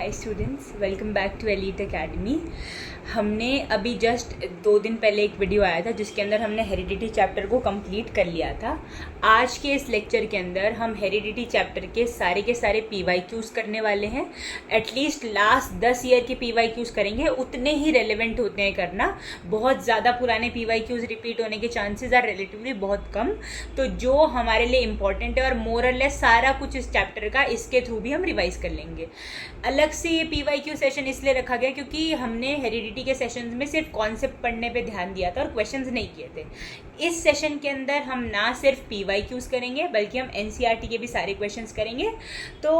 Hi students, welcome back to elite academy. हमने अभी just 2 दिन पहले एक वीडियो आया था जिसके अंदर हमने हेरिडिटी चैप्टर को कंप्लीट कर लिया था। आज के इस लेक्चर के अंदर हम हेरिडिटी चैप्टर के सारे PYQs करने वाले हैं। एटलीस्ट लास्ट 10 ईयर के PYQs करेंगे, उतने ही रेलिवेंट होते हैं करना। बहुत ज़्यादा पुराने PYQs रिपीट होने के चांसेस आर रिलेटिवली बहुत कम। तो जो हमारे लिए इम्पॉर्टेंट है और मोरलेस सारा कुछ इस चैप्टर का इसके थ्रू भी हम रिवाइज कर लेंगे। अलग से ये PYQ सेशन इसलिए रखा गया क्योंकि हमने हेरिडिटी के सेशंस में सिर्फ कॉन्सेप्ट पढ़ने पे ध्यान दिया था और क्वेश्चंस नहीं किए थे। इस सेशन के अंदर हम ना सिर्फ PYQs करेंगे बल्कि हम NCERT के भी सारे क्वेश्चंस करेंगे। तो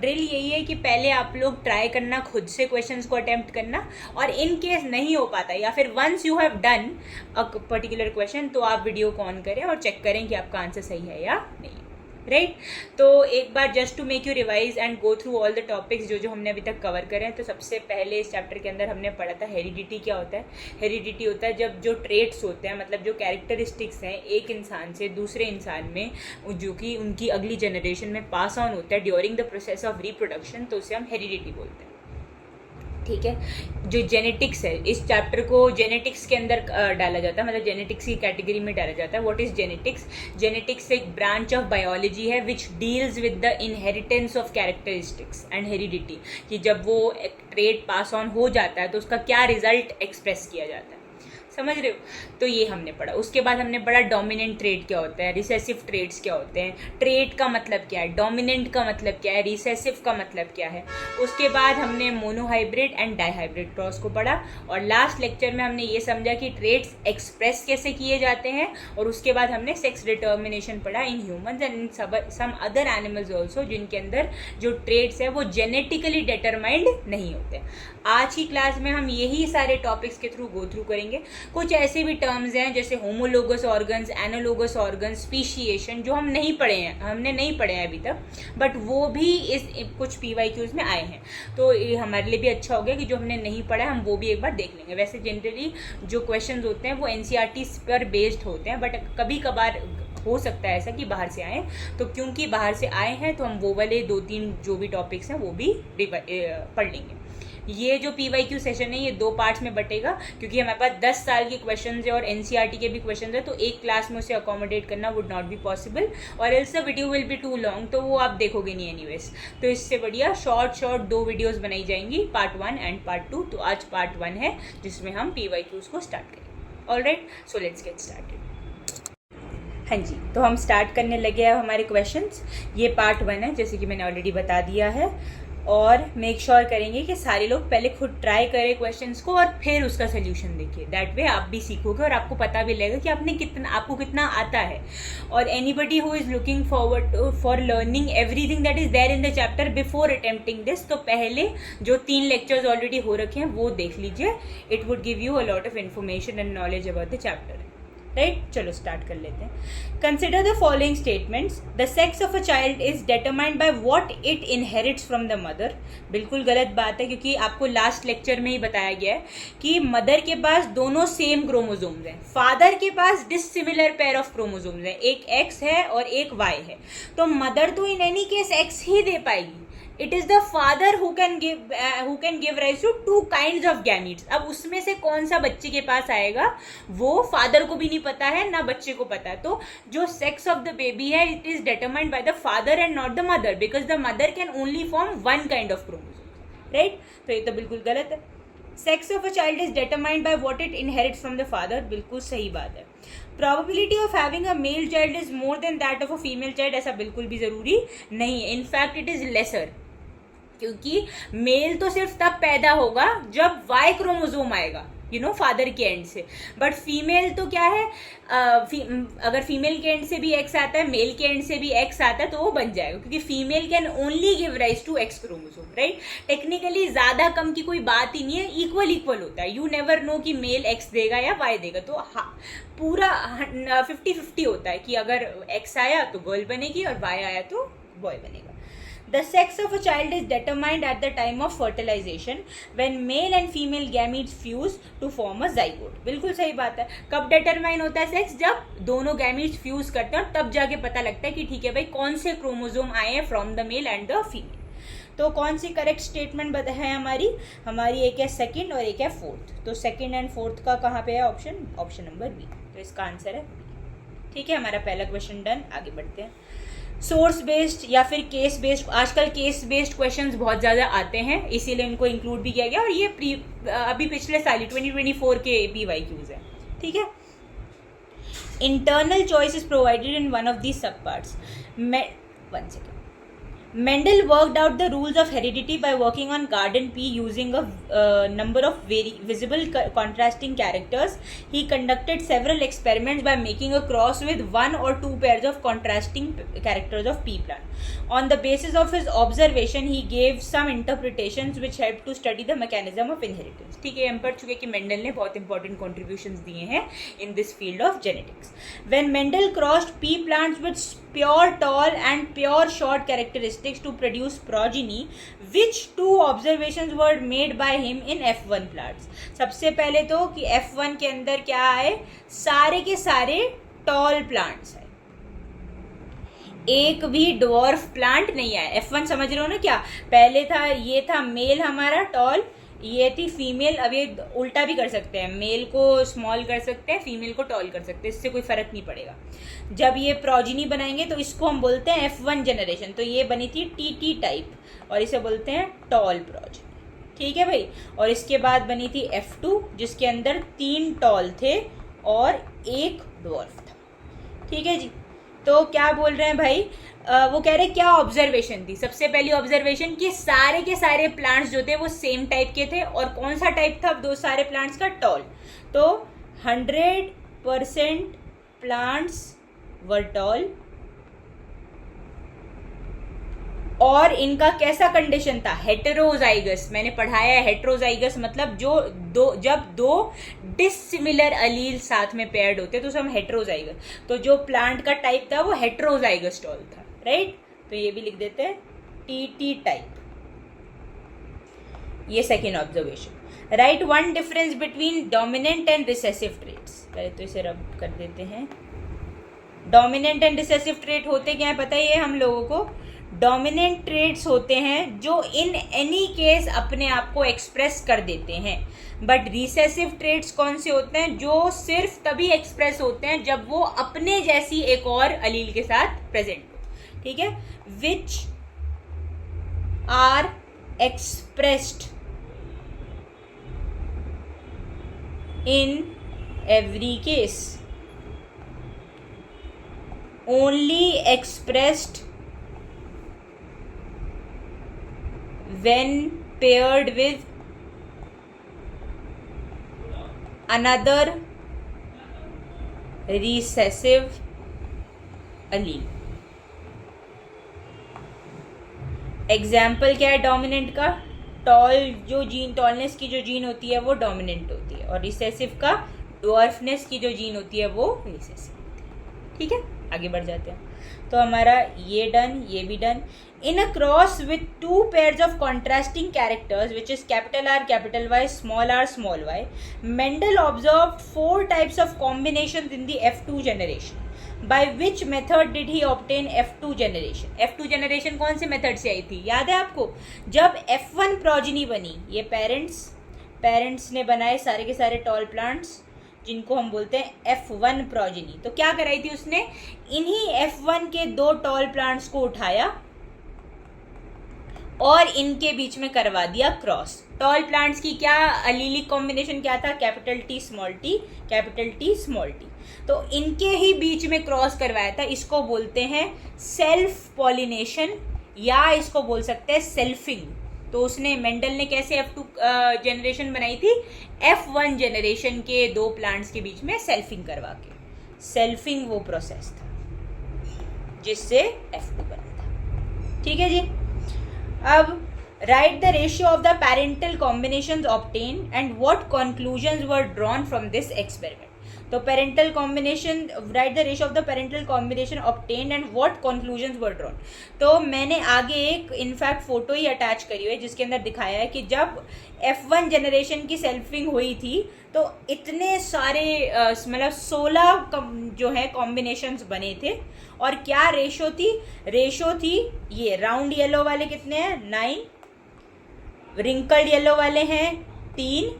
ड्रिल यही है कि पहले आप लोग ट्राई करना खुद से क्वेश्चंस को अटेम्प्ट करना, और इन केस नहीं हो पाता या फिर once you have done a particular question तो आप वीडियो को ऑन करें और चेक करें कि आपका आंसर सही है या नहीं। राइट तो एक बार just to make you revise and go through all the topics जो हमने अभी तक कवर करे हैं। तो सबसे पहले इस चैप्टर के अंदर हमने पढ़ा था हेरिडिटी क्या होता है। हेरिडिटी होता है जब जो ट्रेट्स होते हैं, मतलब जो कैरेक्टरिस्टिक्स हैं एक इंसान से दूसरे इंसान में, जो कि उनकी अगली जनरेशन में पास ऑन होता है during the process of reproduction, तो उसे हम हेरिडिटी बोलते हैं। ठीक है, जो जेनेटिक्स है इस चैप्टर को जेनेटिक्स के अंदर डाला जाता है, मतलब जेनेटिक्स की कैटेगरी में डाला जाता है। What is genetics? जेनेटिक्स एक ब्रांच ऑफ बायोलॉजी है which deals with the inheritance of characteristics and heredity, कि जब वो एक ट्रेट पास ऑन हो जाता है तो उसका क्या रिजल्ट एक्सप्रेस किया जाता है। समझ रहे हो? तो ये हमने पढ़ा। उसके बाद हमने पढ़ा डोमिनेंट ट्रेट क्या होता है, रिसेसिव ट्रेट्स क्या होते हैं, ट्रेट का मतलब क्या है, डोमिनेंट का मतलब क्या है, रिसेसिव का मतलब क्या है। उसके बाद हमने मोनोहाइब्रिड एंड डाइहाइब्रिड क्रॉस को पढ़ा, और लास्ट लेक्चर में हमने ये समझा कि ट्रेट्स एक्सप्रेस कैसे किए जाते हैं। और उसके बाद हमने सेक्स डिटर्मिनेशन पढ़ा in humans and in some other animals also, जिनके अंदर जो ट्रेट्स है वो जेनेटिकली डिटरमाइंड नहीं होते। आज की क्लास में हम यही सारे टॉपिक्स के थ्रू गो थ्रू करेंगे। कुछ ऐसे भी टर्म्स हैं जैसे homologous organs, analogous organs, speciation, जो हमने नहीं पढ़े हैं अभी तक, बट वो भी इस कुछ PYQs में आए हैं। तो ये हमारे लिए भी अच्छा हो गया कि जो हमने नहीं पढ़ा है हम वो भी एक बार देख लेंगे। वैसे जनरली जो क्वेश्चंस होते हैं वो NCERT पर बेस्ड होते हैं, बट कभी कभार हो सकता है ऐसा कि बाहर से आए। तो क्योंकि बाहर से आए हैं तो हम वो वाले 2-3 जो भी टॉपिक्स हैं वो भी पढ़ लेंगे। ये जो PYQ सेशन है ये 2 पार्ट्स में बटेगा, क्योंकि हमारे पास 10 साल के क्वेश्चंस है और NCERT के भी क्वेश्चंस है, तो एक क्लास में उसे अकोमोडेट करना वुड नॉट बी पॉसिबल, और else the video will be too long, तो वो आप देखोगे नहीं एनीवेज। तो इससे बढ़िया शॉर्ट 2 वीडियोस बनाई जाएंगी, पार्ट 1 एंड पार्ट 2। तो आज पार्ट 1 है जिसमें हम PYQs को स्टार्ट करेंगे। Alright, so let's get started. हाँ जी, तो हम स्टार्ट करने लगे हैं हमारे क्वेश्चंस। ये पार्ट 1 है जैसे कि मैंने ऑलरेडी बता दिया है, और मेक श्योर करेंगे कि सारे लोग पहले खुद ट्राई करें क्वेश्चंस को और फिर उसका सोल्यूशन देखिए। दैट वे आप भी सीखोगे और आपको पता भी लगेगा कि आपको कितना आता है। और anybody who is looking forward for learning everything that is there in the chapter before attempting this, तो पहले जो 3 लेक्चर्स ऑलरेडी हो रखे हैं वो देख लीजिए। It would give you a lot of information and knowledge about the chapter. Right, चलो स्टार्ट कर लेते हैं। Consider the following statements. The sex of a child is determined by what it inherits from the mother. बिल्कुल गलत बात है, क्योंकि आपको लास्ट लेक्चर में ही बताया गया है कि मदर के पास दोनों सेम क्रोमोसोम्स हैं, फादर के पास डिसिमिलर पेयर ऑफ क्रोमोसोम्स हैं, एक X है और एक Y है। तो मदर तो इन एनी केस X ही दे पाएगी। It is the father who can give rise to 2 kinds of gametes. अब उसमें से कौन सा बच्चे के पास आएगा वो फादर को भी नहीं पता है ना बच्चे को पता है। तो जो सेक्स ऑफ द बेबी है it is determined by the father and not the mother, because the mother can only form 1 kind of chromosome. Right, तो ये तो बिल्कुल गलत है। Sex of a child is determined by what it inherits from the father, बिल्कुल सही बात है। Probability of having a male child is more than that of a female child, ऐसा बिल्कुल भी जरूरी नहीं है। इनफैक्ट इट इज लेसर, क्योंकि मेल तो सिर्फ तब पैदा होगा जब Y क्रोमोसोम आएगा, फादर के एंड से। बट फीमेल तो क्या है, अगर फीमेल के एंड से भी X आता है, मेल के एंड से भी X आता है, तो वो बन जाएगा, क्योंकि female can only give rise to X chromosome. Right, technically ज्यादा कम की कोई बात ही नहीं है, इक्वल होता है। यू नेवर नो कि मेल X देगा या Y देगा, तो पूरा 50-50 होता है कि अगर X आया तो गर्ल बनेगी और Y आया तो बॉय बनेगा। The sex of a child is determined at the time of fertilization when male and female gametes fuse to form a zygote. बिल्कुल सही बात है। कब determine होता है सेक्स? जब दोनों gametes fuse करते हैं और तब जाके पता लगता है कि ठीक है भाई कौन से क्रोमोसोम आए हैं from the male and the female. तो कौन सी करेक्ट स्टेटमेंट है हमारी एक है सेकंड और एक है फोर्थ। तो सेकंड एंड फोर्थ का कहाँ पे है ऑप्शन नंबर बी। तो इसका आंसर है बी। ठीक है, हमारा पहला क्वेश्चन डन। आगे बढ़ते हैं। सोर्स बेस्ड या फिर केस बेस्ड, आजकल केस बेस्ड क्वेश्चंस बहुत ज़्यादा आते हैं, इसीलिए इनको इंक्लूड भी किया गया, और ये अभी पिछले साल 2024 के PYQs है। ठीक है। Internal choice is provided in one of these subparts. One second. Mendel worked out the rules of heredity by working on Garden P using a number of visible contrasting characters. He conducted several experiments by making a cross with one or two pairs of contrasting characters of P plant. On the basis of his observation, he gave some interpretations which helped to study the mechanism of inheritance. ठीक है, हम पढ़ चुके कि Mendel ने बहुत important contributions दिए हैं in this field of genetics. When Mendel crossed P plants with pure tall and pure short characteristics to produce progeny, which two observations were made by him in F1 plants? सबसे पहले तो कि F1 के अंदर क्या आए, सारे के सारे टॉल प्लांट्स है, एक भी डॉर्फ प्लांट नहीं आया। F1 समझ रहे हो ना क्या, पहले था ये था मेल हमारा टॉल, ये थी फीमेल। अब ये उल्टा भी कर सकते हैं, मेल को स्मॉल कर सकते हैं, फीमेल को टॉल कर सकते हैं, इससे कोई फर्क नहीं पड़ेगा। जब ये प्रोजिनी बनाएंगे तो इसको हम बोलते हैं F1 जनरेशन। तो ये बनी थी TT टाइप और इसे बोलते हैं टॉल प्रोजिनी। ठीक है भाई। और इसके बाद बनी थी F2 जिसके अंदर 3 टॉल थे और 1 डॉर्फ था। ठीक है जी। तो क्या बोल रहे हैं भाई, वो कह रहे क्या ऑब्जर्वेशन थी। सबसे पहली ऑब्जर्वेशन कि सारे के सारे प्लांट्स जो थे वो सेम टाइप के थे, और कौन सा टाइप था दो सारे प्लांट्स का, टॉल। तो 100% प्लांट्स वर टॉल, और इनका कैसा कंडीशन था, हेटेरोजाइगस। मैंने पढ़ाया है हेटेरोजाइगस मतलब जब दो डिसिमिलर अलील साथ में पेयर्ड होते तो हम हेटेरोजाइगस। तो जो प्लांट का टाइप था वो हेटेरोजाइगस टॉल था, राइट। तो ये भी लिख देते हैं TT टाइप। ये second observation. Right one difference between dominant and recessive traits. पहले तो इसे रब कर देते हैं। डोमिनेंट एंड रिसेसिव ट्रेट होते क्या है पता ही है हम लोगों को। डोमिनेंट ट्रेट्स होते हैं जो इन एनी केस अपने आप को एक्सप्रेस कर देते हैं, बट रिसेसिव ट्रेट्स कौन से होते हैं, जो सिर्फ तभी एक्सप्रेस होते हैं जब वो अपने जैसी एक और अलील के साथ प्रेजेंट हो। ठीक है। Which are expressed in every case, only expressed when paired with another recessive allele। Example क्या है डोमिनेंट का, टॉल जो जीन, टॉलनेस की जो जीन होती है वो डोमिनेंट होती है, और रिसेसिव का ड्वार्फनेस की जो जीन होती है वो रिसेसिव होती है। ठीक है, आगे बढ़ जाते हैं। तो हमारा ये डन, ये भी done. In a cross with two pairs of contrasting characters, which is capital R, capital Y, small y, Mendel observed 4 types of combinations in the F2 generation. By which method did he obtain F2 generation? F2 generation कौन से method से आई थी, याद है आपको? जब F1 progeny बनी, ये पेरेंट्स ने बनाए सारे के सारे टॉल प्लांट्स जिनको हम बोलते हैं F1 प्रोजिनी। तो क्या कराई थी उसने, इन्हीं F1 के 2 टॉल प्लांट्स को उठाया और इनके बीच में करवा दिया क्रॉस। टॉल प्लांट्स की क्या अलीलिक कॉम्बिनेशन क्या था, capital T small t, capital T small t। तो इनके ही बीच में क्रॉस करवाया था। इसको बोलते हैं सेल्फ पॉलिनेशन, या इसको बोल सकते हैं सेल्फिंग। तो उसने मेंडल ने कैसे F2 जनरेशन बनाई थी, F1 जनरेशन के 2 प्लांट्स के बीच में सेल्फिंग करवा के। सेल्फिंग वो प्रोसेस था जिससे F2 बना था। ठीक है जी। अब right the ratio of the parental combinations obtain and what conclusions were drawn from this experiment. तो parental combination, right the ratio of the parental combination obtained and what conclusions were drawn. तो मैंने आगे एक in fact photo ही attach करी हुई है जिसके अंदर दिखाया है कि जब F1 जनरेशन की सेल्फिंग हुई थी तो इतने सारे मतलब 16 जो है कॉम्बिनेशंस बने थे। और क्या रेशो थी ये राउंड येलो वाले कितने हैं 9, रिंकल्ड येलो वाले हैं 3,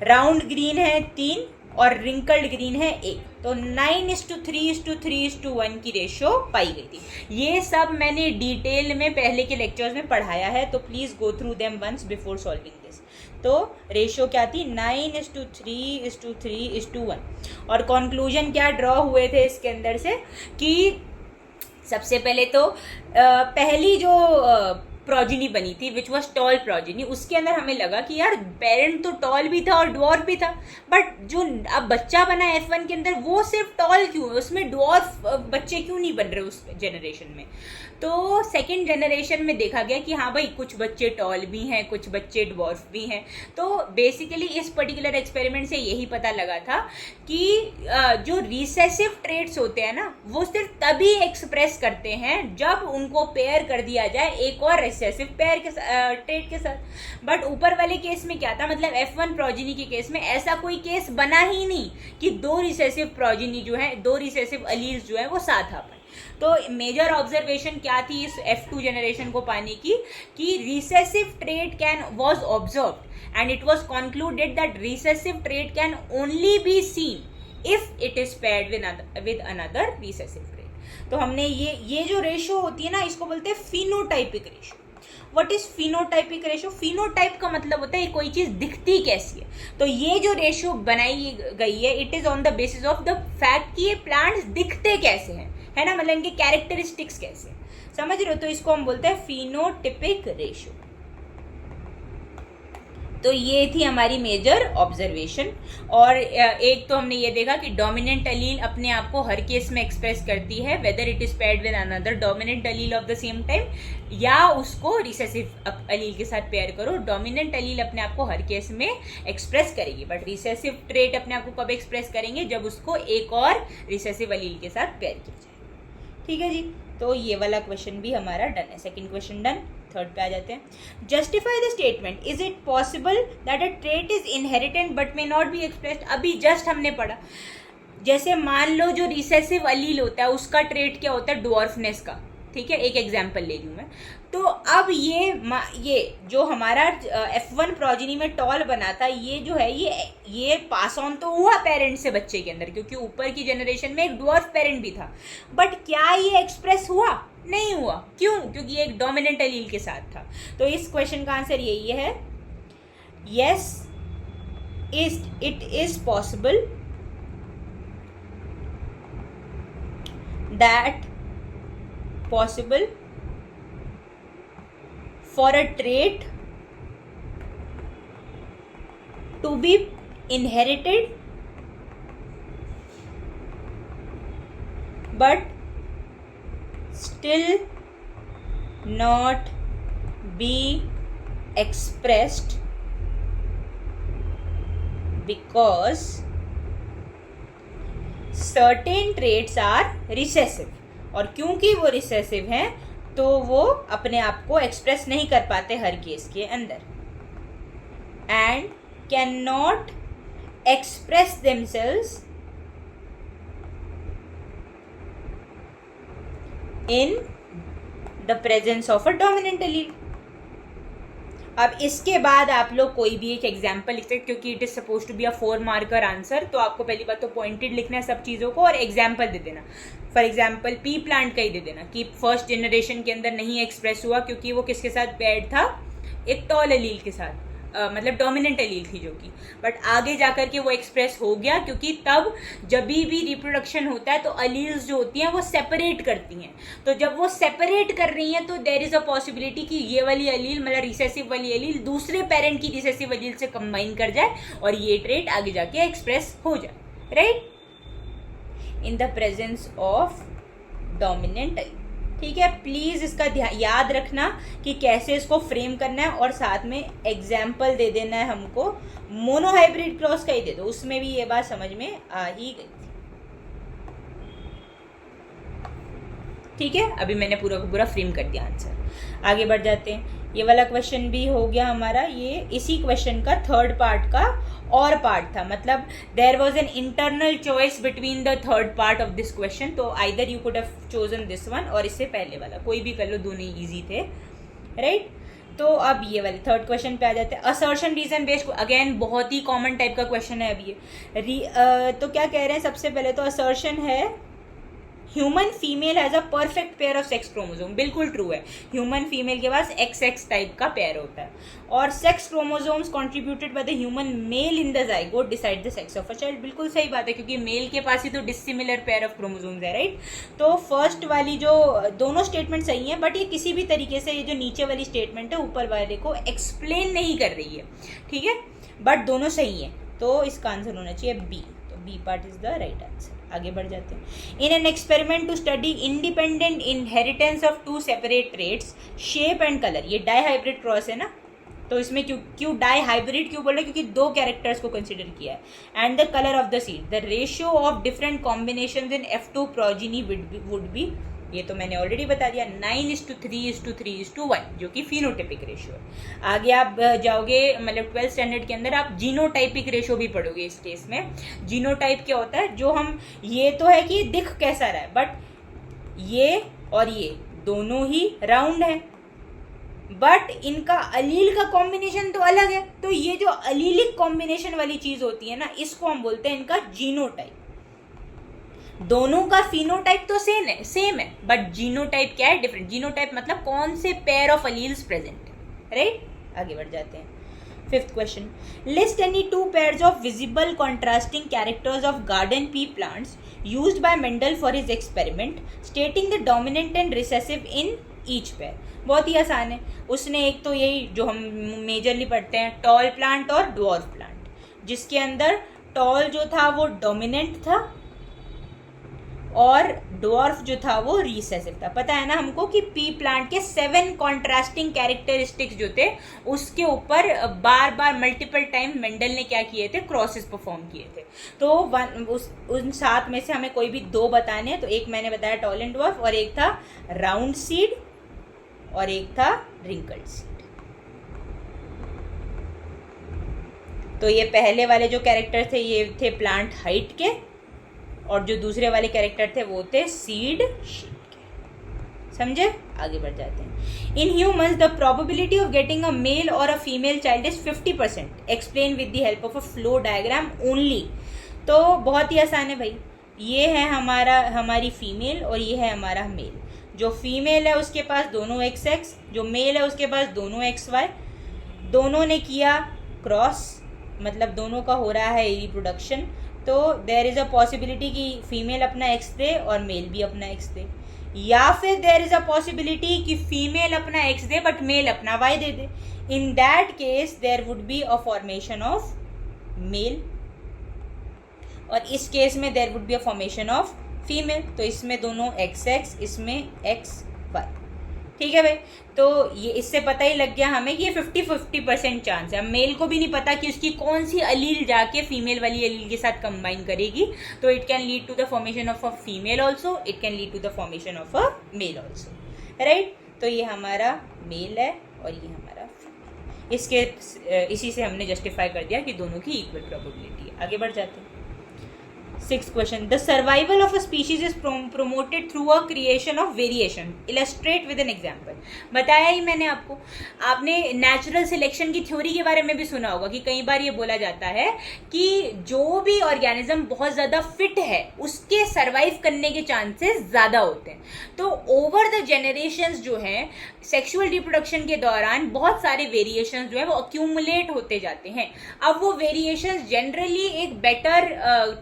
राउंड ग्रीन है 3 और रिंकल्ड ग्रीन है 1। तो 9:3:3:1 की रेशो पाई गई थी। ये सब मैंने डिटेल में पहले के लेक्चर्स में पढ़ाया है, तो please go through them once before solving this. तो रेशो क्या थी 9:3:3:1। और कंक्लूजन क्या ड्रॉ हुए थे इसके अंदर से कि सबसे पहले तो पहली जो प्रोजिनी बनी थी विच वॉज टॉल प्रोजिनी, उसके अंदर हमें लगा कि यार पेरेंट तो टॉल भी था और ड्वार्फ भी था, बट जो अब बच्चा बना F1 के अंदर वो सिर्फ टॉल क्यों है, उसमें ड्वार्फ बच्चे क्यों नहीं बन रहे उस जनरेशन में। तो सेकेंड जनरेशन में देखा गया कि हाँ भाई कुछ बच्चे टॉल भी हैं, कुछ बच्चे ड्वार्फ भी हैं। तो बेसिकली इस पर्टिकुलर एक्सपेरिमेंट से यही पता लगा था कि जो रिसेसिव ट्रेट्स होते हैं ना वो सिर्फ तभी एक्सप्रेस करते हैं जब उनको पेयर कर दिया जाए एक और रिसेसिव पेयर के ट्रेट के साथ। बट ऊपर वाले केस में क्या था, मतलब F1 प्रोजिनी के केस में ऐसा कोई केस बना ही नहीं कि दो रिसेसिव प्रोजिनी जो है, दो रिसेसिव अलील्स जो है वो साथ आ पाए। तो मेजर ऑब्जर्वेशन क्या थी इस F2 जनरेशन को पाने की कि recessive trait can was observed and it was concluded that recessive trait can only be seen if it is paired with another recessive trait. तो हमने ये जो रेशो होती है ना इसको बोलते हैं phenotypic ratio. What is phenotypic ratio? Phenotype का मतलब होता है कोई चीज दिखती कैसी है। तो ये जो रेशो बनाई गई है it is on the basis of the fact कि ये प्लांट्स दिखते कैसे हैं, है ना, मतलब इनके कैरेक्टरिस्टिक्स कैसे हैं, समझ रहे हो। तो इसको हम बोलते हैं फिनोटिपिक रेशो। तो ये थी हमारी मेजर ऑब्जर्वेशन। और एक तो हमने ये देखा कि डोमिनेंट अलील अपने आप को हर केस में एक्सप्रेस करती है whether it is paired with another dominant Aleel of the same time, या उसको रिसेसिव अलील के साथ पेयर करो। डोमिनेंट अलील अपने आप को हर केस में एक्सप्रेस करेगी, बट रिसेसिव ट्रेट अपने आप को कब एक्सप्रेस करेंगे, जब उसको एक और रिसेसिव अलील के साथ पेयर किया जाए। ठीक है जी, तो ये वाला क्वेश्चन भी हमारा डन है। Second question done. थर्ड पे आ जाते हैं। Justify the statement, is it possible that a trait is inherited but may not be expressed. अभी जस्ट हमने पढ़ा, जैसे मान लो जो रिसेसिव अलील होता है उसका ट्रेट क्या होता है, डॉर्फनेस का। ठीक है, एक एग्जाम्पल ले लूँ मैं। तो अब ये जो हमारा F1 प्रोजिनी में टॉल बना था, ये जो है ये पास ऑन तो हुआ पेरेंट से बच्चे के अंदर, क्योंकि ऊपर की जनरेशन में एक डॉर्फ पेरेंट भी था, बट क्या ये एक्सप्रेस हुआ? नहीं हुआ। क्यों? क्योंकि ये एक डोमिनेंट अलील के साथ था। तो इस क्वेश्चन का आंसर यही है, yes it is possible that for a trait to be inherited but still not be expressed because certain traits are recessive। और क्योंकि वो रिसेसिव हैं तो वो अपने आप को एक्सप्रेस नहीं कर पाते हर केस के अंदर, and can not express themselves in the presence of a dominant अलील। अब इसके बाद आप लोग कोई भी एक एग्जाम्पल लिख सकते, क्योंकि it is suppose to be a 4 marker answer. तो आपको पहली बात तो पॉइंटेड लिखना है सब चीज़ों को और एग्जाम्पल दे देना। फॉर एग्जाम्पल पी प्लांट का ही दे देना कि फर्स्ट जनरेशन के अंदर नहीं एक्सप्रेस हुआ क्योंकि वो किसके साथ पेयर्ड था, एक टॉल अलील के साथ, मतलब डोमिनेंट अलील थी जो कि, बट आगे जाकर के वो एक्सप्रेस हो गया क्योंकि तब जब भी रिप्रोडक्शन होता है तो अलील्स जो होती हैं वो सेपरेट करती हैं। तो जब वो सेपरेट कर रही हैं तो देयर इज अ पॉसिबिलिटी कि ये वाली अलील, मतलब रिसेसिव वाली अलील दूसरे पेरेंट की रिसेसिव अलील से कंबाइन कर जाए और ये ट्रेट आगे जाके एक्सप्रेस हो जाए, right, in the presence of dominant अलील। ठीक है, प्लीज इसका याद रखना कि कैसे इसको फ्रेम करना है, और साथ में एग्जाम्पल दे देना है हमको। मोनोहाइब्रिड क्रॉस का ही दे दो, उसमें भी ये बात समझ में आ ही गई। ठीक है, अभी मैंने पूरा का पूरा फ्रेम कर दिया आंसर। आगे बढ़ जाते हैं। ये वाला क्वेश्चन भी हो गया हमारा। ये इसी क्वेश्चन का थर्ड पार्ट का और पार्ट था, मतलब there was an internal choice between the third part of this question, तो either you could have chosen this one और इससे पहले वाला, कोई भी कर लो, दोनों ही इजी थे, राइट। तो अब ये वाले थर्ड क्वेश्चन पे आ जाते हैं। असर्शन रीजन बेस्ड, अगेन बहुत ही कॉमन टाइप का क्वेश्चन है। अब ये तो क्या कह रहे हैं, सबसे पहले तो असर्शन है human female has a perfect pair of sex chromosome. बिल्कुल ट्रू है, ह्यूमन फीमेल के पास XX टाइप का पेयर होता है, और sex chromosomes contributed by the human male in the zygote decide the sex of a child. बिल्कुल सही बात है, क्योंकि मेल के पास ही तो डिसिमिलर पेयर ऑफ क्रोमोसोम्स है, राइट। तो फर्स्ट वाली जो दोनों स्टेटमेंट सही है, बट ये किसी भी तरीके से ये जो नीचे वाली स्टेटमेंट है ऊपर वाले को एक्सप्लेन नहीं कर रही है, ठीक है, बट दोनों सही है, तो इसका आंसर होना चाहिए बी। तो B part is the right answer. आगे बढ़ जाते हैं। In an experiment to study independent inheritance of two separate traits, shape and colour, ये डाई हाइब्रिड क्रॉस है ना, तो इसमें क्यों डाई हाइब्रिड क्यों बोल रहे हैं, क्योंकि दो कैरेक्टर्स को कंसिडर किया है। And the colour of the seed, the ratio of different combinations in F2 progeny would be, ये तो मैंने ऑलरेडी बता दिया, 9:3:3:1, जो कि फिनोटाइपिक रेशियो है। आगे आप जाओगे, मतलब 12th स्टैंडर्ड के अंदर आप जीनोटाइपिक रेशियो भी पढ़ोगे। इस केस में जीनोटाइप क्या होता है, जो हम, ये तो है कि दिख कैसा रहा है, बट ये और ये दोनों ही राउंड है, बट इनका अलील का कॉम्बिनेशन तो अलग है। तो ये जो अलीलिक कॉम्बिनेशन वाली चीज होती है ना, इसको हम बोलते हैं इनका जीनोटाइप। दोनों का फिनोटाइप तो सेम है, बट जीनोटाइप क्या है, डिफरेंट। जीनोटाइप मतलब कौन से पेयर ऑफ अलील्स प्रेजेंट है, राइट। आगे बढ़ जाते हैं। Fifth question, list any two pairs of visible contrasting characters of garden pea plants used by Mendel for his experiment, stating the dominant and recessive in each pair. बहुत ही आसान है, उसने एक तो यही जो हम मेजरली पढ़ते हैं, टॉल प्लांट और ड्वार्फ प्लांट, जिसके अंदर टॉल जो था वो डोमिनेंट था और ड्वार्फ जो था वो रिसेसिव था। पता है ना हमको कि पी प्लांट के 7 कॉन्ट्रास्टिंग कैरेक्टरिस्टिक्स जो थे, उसके ऊपर बार बार मल्टीपल टाइम मेंडल ने क्या किए थे, क्रॉसेस परफॉर्म किए थे। तो उन 7 में से हमें कोई भी 2 बताने हैं। तो एक मैंने बताया टॉल एंड ड्वार्फ, और एक था राउंड सीड और एक था रिंकल्ड सीड। तो ये पहले वाले जो कैरेक्टर थे ये थे प्लांट हाइट के, और जो दूसरे वाले कैरेक्टर थे वो थे सीड शीट के। समझे? आगे बढ़ जाते हैं। In humans the probability of getting a male और a female child is 50%, explain with the help of a flow diagram only. तो बहुत ही आसान है भाई, ये है हमारी फीमेल और ये है हमारा मेल। जो फीमेल है उसके पास दोनों XX, जो मेल है उसके पास दोनों XY। दोनों ने किया क्रॉस, मतलब दोनों का हो रहा है रिप्रोडक्शन। तो देयर इज़ अ पॉसिबिलिटी कि फीमेल अपना X दे और मेल भी अपना X दे, या फिर देयर इज़ अ पॉसिबिलिटी कि फीमेल अपना X दे बट मेल अपना Y दे दे। In that case there would be a formation of male, और इस केस में there would be a formation of female. तो इसमें दोनों XX, इसमें XY। ठीक है भाई, तो ये इससे पता ही लग गया हमें कि ये 50-50% चांस है। अब मेल को भी नहीं पता कि उसकी कौन सी अलील जाके फीमेल वाली अलील के साथ कंबाइन करेगी, तो it can lead to the formation of a female also, it can lead to the formation of a male also, right. तो ये हमारा मेल है और ये हमारा फीमेल। इसी से हमने जस्टिफाई कर दिया कि दोनों की इक्वल प्रोबेबिलिटी है। आगे बढ़ जाते हैं। 6th question, the survival of a species is promoted through a creation of variation, illustrate with an example। बताया ही मैंने आपको, आपने नेचुरल सिलेक्शन की थ्योरी के बारे में भी सुना होगा कि कई बार ये बोला जाता है कि जो भी ऑर्गेनिज्म बहुत ज़्यादा फिट है उसके सर्वाइव करने के चांसेस ज़्यादा होते हैं। तो ओवर द जेनरेशंस जो हैं, सेक्सुअल रिप्रोडक्शन के दौरान बहुत सारे वेरिएशंस जो है वो अक्यूमुलेट होते जाते हैं। अब वो वेरिएशंस जनरली एक बेटर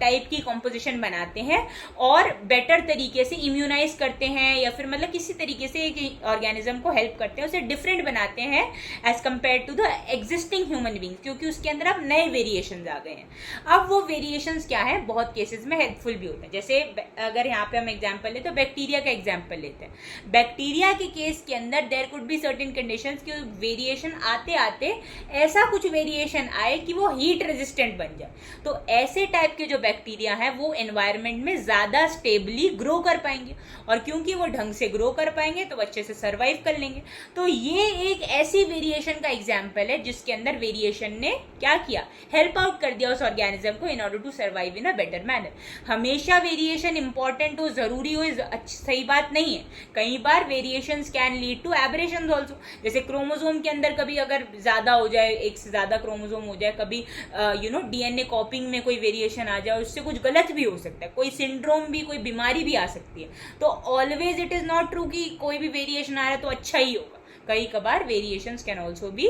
टाइप की कॉम्पोजिशन बनाते हैं और बेटर तरीके से इम्यूनाइज करते हैं या फिर मतलब किसी तरीके से एक ऑर्गेनिज्म को हेल्प करते हैं, उसे डिफरेंट बनाते हैं as compare to the existing human being, क्योंकि उसके अंदर अब नए वेरिएशन आ गए हैं। अब वो वेरिएशन क्या है, बहुत केसेस में हेल्पफुल भी होते हैं। जैसे अगर यहाँ पे हम एग्जाम्पल लेते तो बैक्टीरिया का एग्जाम्पल लेते हैं। बैक्टीरिया के केस के अंदर there could be certain conditions कि वेरिएशन आते आते ऐसा कुछ वेरिएशन आए कि वो हीट रेजिस्टेंट बन जाए। तो ऐसे टाइप के जो बैक्टीरिया हैं वो एनवायरनमेंट में ज़्यादा स्टेबली ग्रो कर पाएंगे, और क्योंकि वो ढंग से ग्रो कर पाएंगे तो अच्छे से सर्वाइव कर लेंगे। तो ये एक ऐसी वेरिएशन का एग्जाम्पल है जिसके अंदर वेरिएशन ने क्या किया, हेल्प आउट कर दिया उस ऑर्गेनिज्म को in order to survive in a better manner. हमेशा वेरिएशन इंपॉर्टेंट हो, जरूरी हो, सही बात नहीं है। कई बार variations can lead to aberrations also. जैसे क्रोमोसोम के अंदर कभी अगर ज्यादा हो जाए, एक से ज्यादा क्रोमोसोम हो जाए, कभी डीएनए कॉपिंग में कोई वेरिएशन आ जाए, उससे कुछ गलत भी हो सकता है, कोई सिंड्रोम भी, कोई बीमारी भी आ सकती है। तो always it is not true कि कोई भी वेरिएशन आ रहा है तो अच्छा ही होगा। कई कभार variations can also be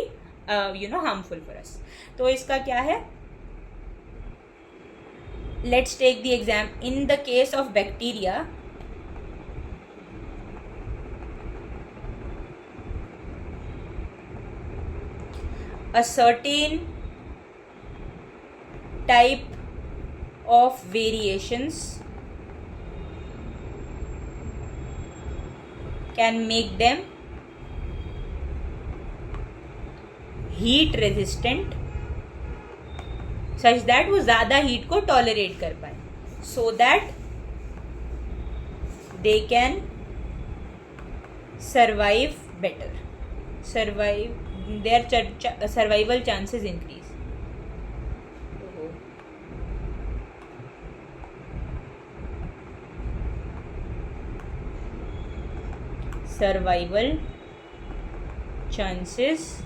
harmful for us. तो इसका क्या है, let's take the exam. In the case of bacteria, a certain type of variations can make them heat resistant such that वो ज़्यादा हीट को टॉलरेट कर पाए, so that they can survive better, their survival chances increase. Survival chances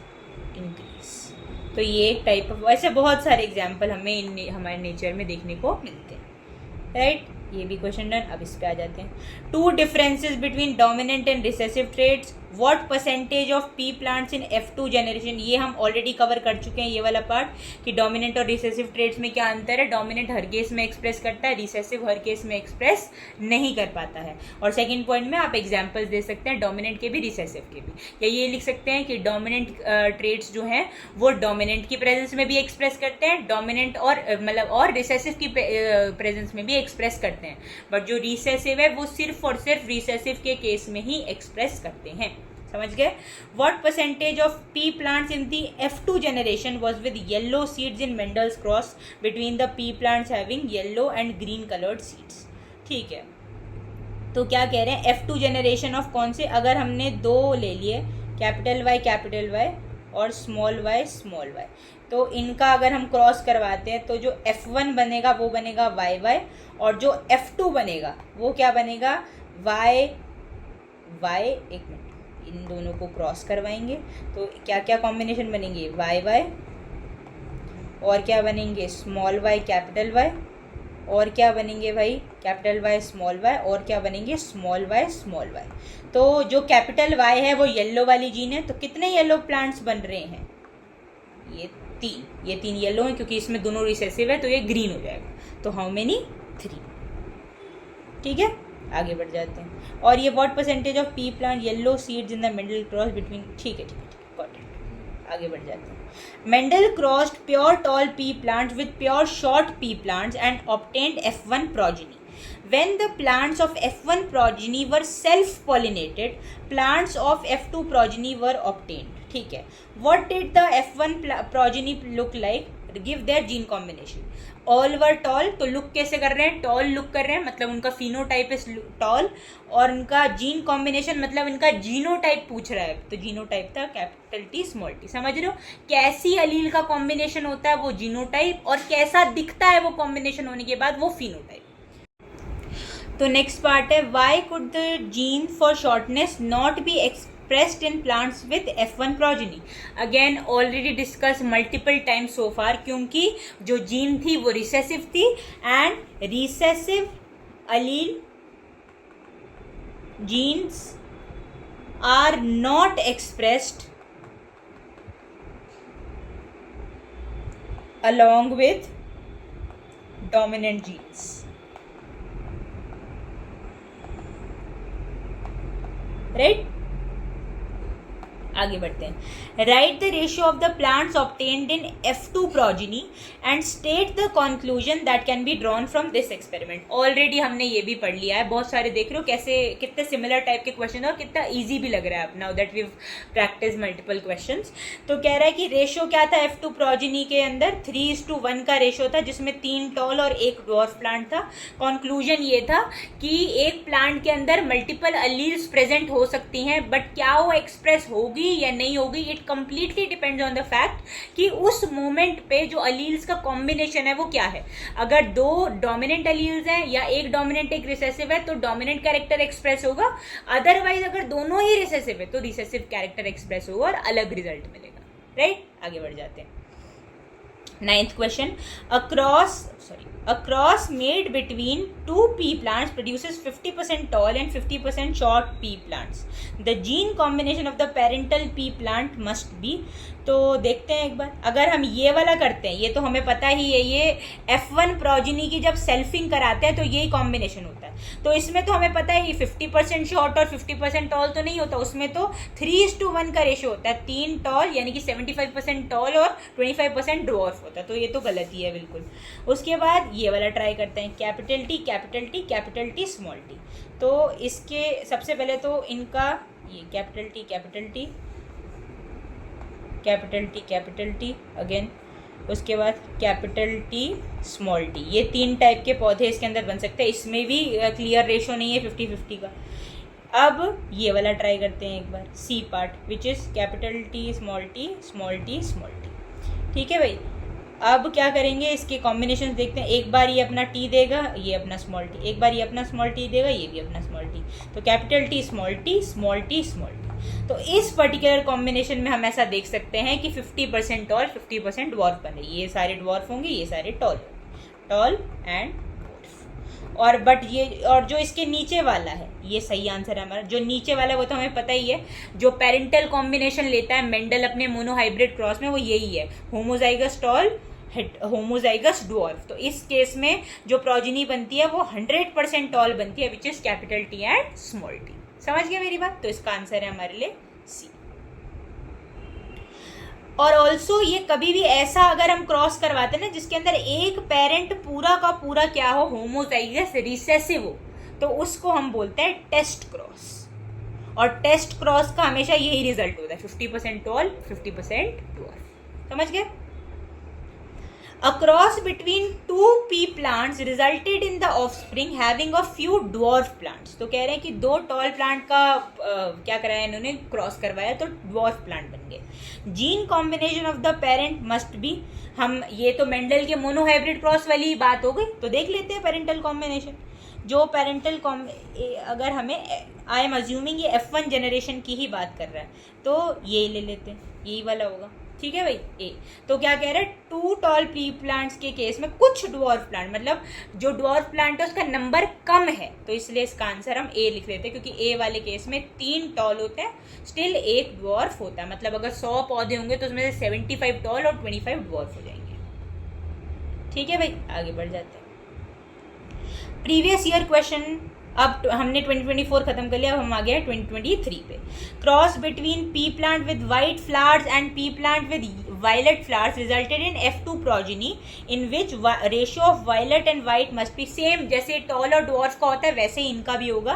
increase. तो ये एक type of, ऐसे बहुत सारे एग्जाम्पल हमें हमारे नेचर में देखने को मिलते हैं, राइट। ये भी क्वेश्चन डन। अब इस पे आ जाते हैं। 2 differences between dominant and recessive traits, what percentage of pea plants in F2 generation. ये हम ऑलरेडी कवर कर चुके हैं ये वाला पार्ट कि डोमिनेंट और रिसेसिव ट्रेड्स में क्या अंतर है। डोमिनेंट हर केस में एक्सप्रेस करता है, रिसेसिव हर केस में एक्सप्रेस नहीं कर पाता है। और सेकंड पॉइंट में आप एग्जांपल्स दे सकते हैं डोमिनेंट के भी रिसेसिव के भी, या ये लिख सकते हैं कि डोमिनेंट ट्रेड्स जो हैं वो डोमिनेंट की प्रेजेंस में भी एक्सप्रेस करते हैं, डोमिनेंट और मतलब और रिसेसिव की प्रेजेंस में भी एक्सप्रेस करते हैं, बट जो रिसेसिव है वो सिर्फ और सिर्फ रिसेसिव के केस में ही एक्सप्रेस करते हैं। समझ गए। What percentage of pea plants in the F2 generation was with yellow seeds in Mendel's cross between the P plants having yellow and green coloured seeds. ठीक है, तो क्या कह रहे हैं, F2 जनरेशन ऑफ कौन से, अगर हमने 2 ले लिए, कैपिटल Y और स्मॉल y, तो इनका अगर हम क्रॉस करवाते हैं तो जो F1 बनेगा वो बनेगा YY, और जो F2 बनेगा वो क्या बनेगा, YY। एक मिनट, इन दोनों को क्रॉस करवाएंगे तो क्या क्या कॉम्बिनेशन बनेंगे, YY, और क्या बनेंगे, स्मॉल y कैपिटल Y, और क्या बनेंगे भाई, कैपिटल Y स्मॉल y, और क्या बनेंगे, स्मॉल y। तो जो कैपिटल Y है वो येलो वाली जीन है, तो कितने येलो प्लांट्स बन रहे हैं, ये तीन येलो हैं, क्योंकि इसमें दोनों रिसेसिव है तो ये ग्रीन हो जाएगा। तो हाउ मेनी, 3। ठीक है, आगे बढ़ जाते हैं। और ये what percentage of P plant yellow seeds in the middle cross between, ठीक है, गॉट इट। आगे बढ़ जाते हैं। Mendel crossed pure tall P plants with pure short P plants and obtained F1 progeny. When the plants of F1 progeny were self-pollinated, plants of F2 progeny were obtained. ठीक है, what did the F1 progeny look like? Give their gene combination. All were tall, तो look कैसे कर रहे हैं, toll look कर रहे हैं, मतलब उनका फिनोटाइप इज टॉल, और उनका जीन कॉम्बिनेशन मतलब इनका जीनोटाइप पूछ रहा है, तो जीनोटाइप था कैपिटल T स्मॉल t। समझ रहे हो, कैसी अलील का कॉम्बिनेशन होता है वो जीनोटाइप, और कैसा दिखता है वो कॉम्बिनेशन होने के बाद वो फिनोटाइप। तो नेक्स्ट पार्ट है, Y could the gene for shortness not be expressed in plants with F1 progeny. Again already discussed multiple times so far, क्योंकि जो जीन थी वो रिसेसिव थी, and recessive allele genes are not expressed along with dominant genes. Right. आगे बढ़ते हैं। Right the ratio of the plants obtained in F2 progeny and state the conclusion that can be drawn from this experiment. Already हमने ये भी पढ़ लिया है, बहुत सारे देख रहे हो कैसे कितने सिमिलर टाइप के क्वेश्चन और कितना इजी भी लग रहा है now that we practice multiple questions. तो कह रहा है कि रेशियो क्या था F2 प्रोजेनी के अंदर, 3:1 का रेशियो था जिसमें 3 टॉल और 1 ड्वार्फ प्लांट था। कंक्लूजन ये था कि एक प्लांट के अंदर मल्टीपल अलील्स प्रेजेंट हो सकती हैं, बट क्या वो एक्सप्रेस होगी या नहीं होगी, it completely depends on the fact कि उस मोमेंट पे जो अलील्स का कॉम्बिनेशन है वो क्या है। अगर 2 डोमिनेंट अलील्स हैं या एक डोमिनेंट एक रिसेसिव है तो डोमिनेंट कैरेक्टर एक्सप्रेस होगा, अदरवाइज अगर दोनों ही रिसेसिव है तो रिसेसिव कैरेक्टर एक्सप्रेस होगा और अलग रिजल्ट मिलेगा, राइट। आगे बढ़ जाते हैं। 9th question, a cross made between 2 pea plants produces 50% tall and 50% short pea plants. The gene combination of the parental pea plant must be. तो देखते हैं एक बार, अगर हम ये वाला करते हैं, ये तो हमें पता ही है, ये F1 प्रोजेनी की जब सेल्फिंग कराते हैं तो यही कॉम्बिनेशन होता है। तो इसमें तो हमें पता है 50% शॉर्ट और 50% टॉल तो नहीं होता, उसमें तो 3:1 का रेशियो होता है, 3 टॉल यानी कि 75% टॉल और 25% ड्वार्फ होता है, तो ये तो गलत ही है बिल्कुल। उसके बाद ये वाला ट्राई करते हैं, capital T capital T capital T small T. तो इसके सबसे पहले तो इनका ये capital T capital T capital T capital T again, उसके बाद कैपिटल टी स्मॉल टी, ये 3 टाइप के पौधे इसके अंदर बन सकते हैं। इसमें भी क्लियर रेशो नहीं है 50-50 का। अब ये वाला ट्राई करते हैं एक बार, C part which is capital T small T small T small T. ठीक है भाई, अब क्या करेंगे, इसके कॉम्बिनेशन देखते हैं। एक बार ये अपना टी देगा, ये अपना स्मॉल टी, एक बार ये अपना स्मॉल टी देगा, ये भी अपना स्मॉल टी, तो capital T small T small T small T. तो इस पर्टिकुलर कॉम्बिनेशन में हम ऐसा देख सकते हैं कि 50% टॉल 50% ड्वार्फ बने, ये सारे ड्वार्फ होंगे, ये सारे टॉल होंगे, टॉल एंड ड्वार्फ। और बट ये और जो इसके नीचे वाला है ये सही आंसर है हमारा। जो नीचे वाला है वो तो हमें पता ही है, जो पेरेंटल कॉम्बिनेशन लेता है मेंडल अपने मोनोहाइब्रिड क्रॉस में, वो यही है, होमोजाइगस टॉल होमोजाइगस ड्वार्फ। तो इस केस में जो प्रोजेनी बनती है वो 100% टॉल बनती है, which is capital T and small T. समझ गया मेरी बात? तो इसका आंसर है हमारे लिए सी। और ऑल्सो ये कभी भी ऐसा अगर हम क्रॉस करवाते हैं ना जिसके अंदर एक पेरेंट पूरा का पूरा क्या हो, होमोजाइगस रिसेसिव हो, तो उसको हम बोलते हैं टेस्ट क्रॉस। और टेस्ट क्रॉस का हमेशा यही रिजल्ट होता है, 50% टॉल 50% ड्वार्फ। समझ गए? A cross between 2 pea plants resulted in the offspring having a few dwarf plants. तो कह रहे हैं कि 2 टॉल प्लांट का क्या कराया इन्होंने, क्रॉस करवाया, तो ड्वार्फ प्लांट बन गए। Gene combination of the parent must be, हम ये तो मेंडल के मोनोहाइब्रिड क्रॉस वाली बात हो गई, तो देख लेते हैं पेरेंटल कॉम्बिनेशन। जो पेरेंटल अगर हमें आई एम अज्यूमिंग ये F1 जनरेशन की ही बात कर रहा है, तो ये ले लेते हैं, यही वाला होगा। ठीक है भाई, ए। तो क्या कह रहे हैं, 2 टॉल पी प्लांट्स के केस में कुछ ड्वार्फ प्लांट, मतलब जो ड्वार्फ प्लांट है उसका नंबर कम है, तो इसलिए इसका आंसर हम ए लिख लेते हैं, क्योंकि ए वाले केस में 3 टॉल होते हैं, स्टिल 1 ड्वार्फ होता है। मतलब अगर 100 पौधे होंगे तो उसमें से 75 टॉल और 25 ड्वार्फ हो जाएंगे। ठीक है भाई, आगे बढ़ जाते हैं। प्रीवियस ईयर क्वेश्चन, अब हमने 2024 खत्म कर लिया, अब हम आ गए 2023 पे। Cross between pea plant with white flowers and pea plant with violet flowers resulted in F2 progeny in which ratio of violet and white must be same. जैसे टॉल और ड्वार्फ का होता है वैसे ही इनका भी होगा।